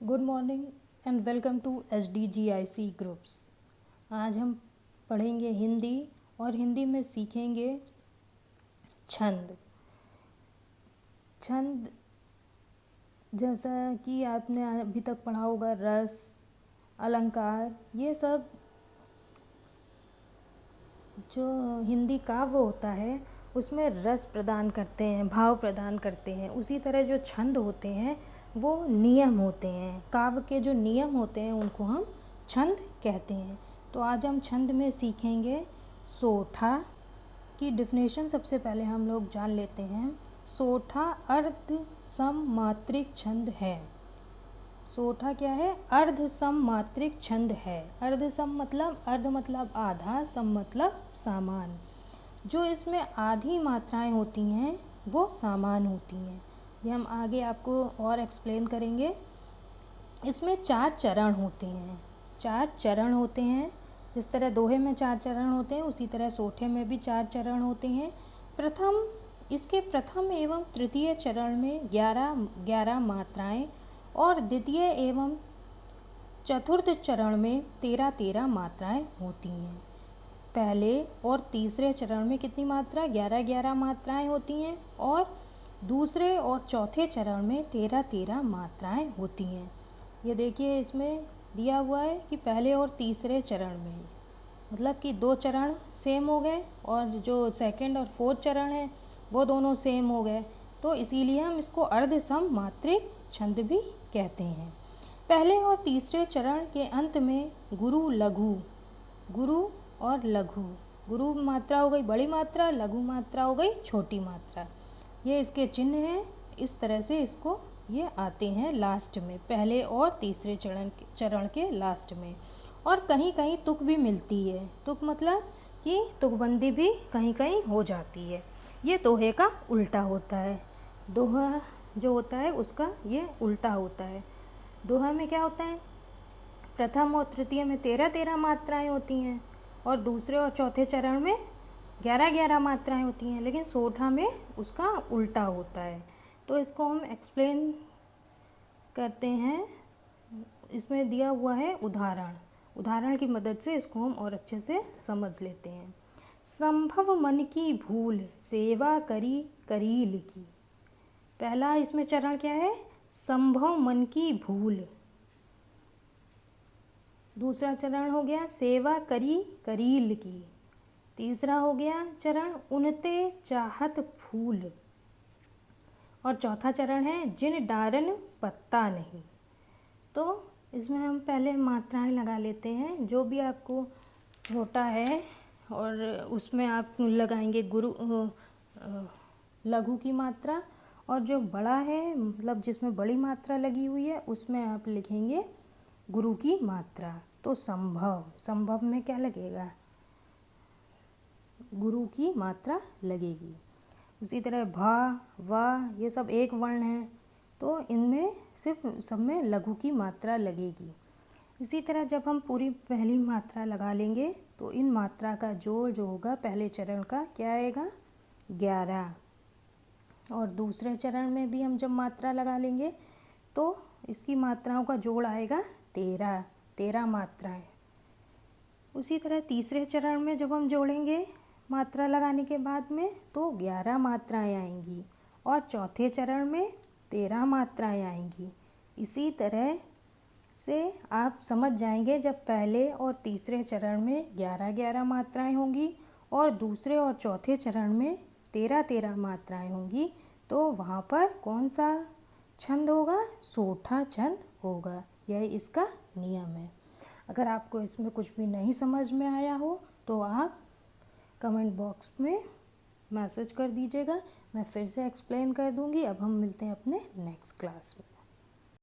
Good morning and welcome to SDGIC groups. आज हम पढ़ेंगे हिंदी और हिंदी में सीखेंगे छंद। छंद जैसा कि आपने अभी तक पढ़ा होगा, रस, अलंकार, ये सब जो हिंदी काव्य होता है उसमें रस प्रदान करते हैं, भाव प्रदान करते हैं। उसी तरह जो छंद होते हैं वो नियम होते हैं। काव्य के जो नियम होते हैं उनको हम छंद कहते हैं। तो आज हम छंद में सीखेंगे सोठा की डिफिनेशन। सबसे पहले हम लोग जान लेते हैं। सोठा अर्ध सम मात्रिक छंद है। सोठा क्या है? अर्ध सम मात्रिक छंद है। अर्ध सम मतलब, अर्ध मतलब आधा, सम मतलब समान। जो इसमें आधी मात्राएं होती हैं वो समान होती हैं। ये हम आगे आपको और एक्सप्लेन करेंगे। इसमें 4 चरण होते हैं। 4 चरण होते हैं। जिस तरह दोहे में 4 चरण होते हैं उसी तरह सोठे में भी 4 चरण होते हैं। इसके प्रथम एवं तृतीय चरण में 11 मात्राएं और द्वितीय एवं चतुर्थ चरण में 13 मात्राएं होती हैं। पहले और तीसरे चरण में कितनी मात्रा? 11 मात्राएं होती हैं और दूसरे और चौथे चरण में 13 मात्राएं होती हैं। ये देखिए, इसमें दिया हुआ है कि पहले और तीसरे चरण में, मतलब कि 2 चरण सेम हो गए और जो सेकंड और फोर्थ चरण है वो दोनों सेम हो गए। तो इसीलिए हम इसको अर्ध सम मात्रिक छंद भी कहते हैं। पहले और तीसरे चरण के अंत में गुरु लघु, गुरु और लघु, गुरु मात्रा हो गई बड़ी मात्रा, लघु मात्रा हो गई छोटी मात्रा। ये इसके चिन्ह हैं। इस तरह से इसको ये आते हैं लास्ट में, पहले और तीसरे चरण के लास्ट में। और कहीं कहीं तुक भी मिलती है। तुक मतलब कि तुकबंदी भी कहीं कहीं हो जाती है। ये दोहे का उल्टा होता है। दोहा जो होता है उसका ये उल्टा होता है। दोहा में क्या होता है? प्रथम और तृतीय में 13 मात्राएं होती हैं और दूसरे और चौथे चरण में 11 मात्राएं होती हैं। लेकिन सोठा में उसका उल्टा होता है। तो इसको हम एक्सप्लेन करते हैं। इसमें दिया हुआ है उदाहरण की मदद से इसको हम और अच्छे से समझ लेते हैं। संभव मन की भूल सेवा करी करील की। पहला इसमें चरण क्या है? संभव मन की भूल। दूसरा चरण हो गया सेवा करी करील की। तीसरा हो गया चरण उनते चाहत फूल। और चौथा चरण है जिन डारन पत्ता नहीं। तो इसमें हम पहले मात्राएं लगा लेते हैं। जो भी आपको छोटा है और उसमें आप लगाएंगे लघु की मात्रा, और जो बड़ा है मतलब जिसमें बड़ी मात्रा लगी हुई है उसमें आप लिखेंगे गुरु की मात्रा। तो संभव में क्या लगेगा? गुरु की मात्रा लगेगी। उसी तरह भा, वा, ये सब एक वर्ण है तो इनमें सिर्फ सब में लघु की मात्रा लगेगी। इसी तरह जब हम पूरी पहली मात्रा लगा लेंगे तो इन मात्रा का जोड़ जो होगा पहले चरण का क्या आएगा? 11। और दूसरे चरण में भी हम जब मात्रा लगा लेंगे तो इसकी मात्राओं का जोड़ आएगा 13 मात्राएं। उसी तरह तीसरे चरण में जब हम जोड़ेंगे मात्रा लगाने के बाद में तो 11 मात्राएं आएंगी और चौथे चरण में 13 मात्राएं आएंगी। इसी तरह से आप समझ जाएंगे जब पहले और तीसरे चरण में 11 मात्राएं होंगी और दूसरे और चौथे चरण में 13 मात्राएं होंगी तो वहाँ पर कौन सा छंद होगा? सोठा छंद होगा। यह इसका नियम है। अगर आपको इसमें कुछ भी नहीं समझ में आया हो तो आप कमेंट बॉक्स में मैसेज कर दीजिएगा, मैं फिर से एक्सप्लेन कर दूंगी। अब हम मिलते हैं अपने नेक्स्ट क्लास में।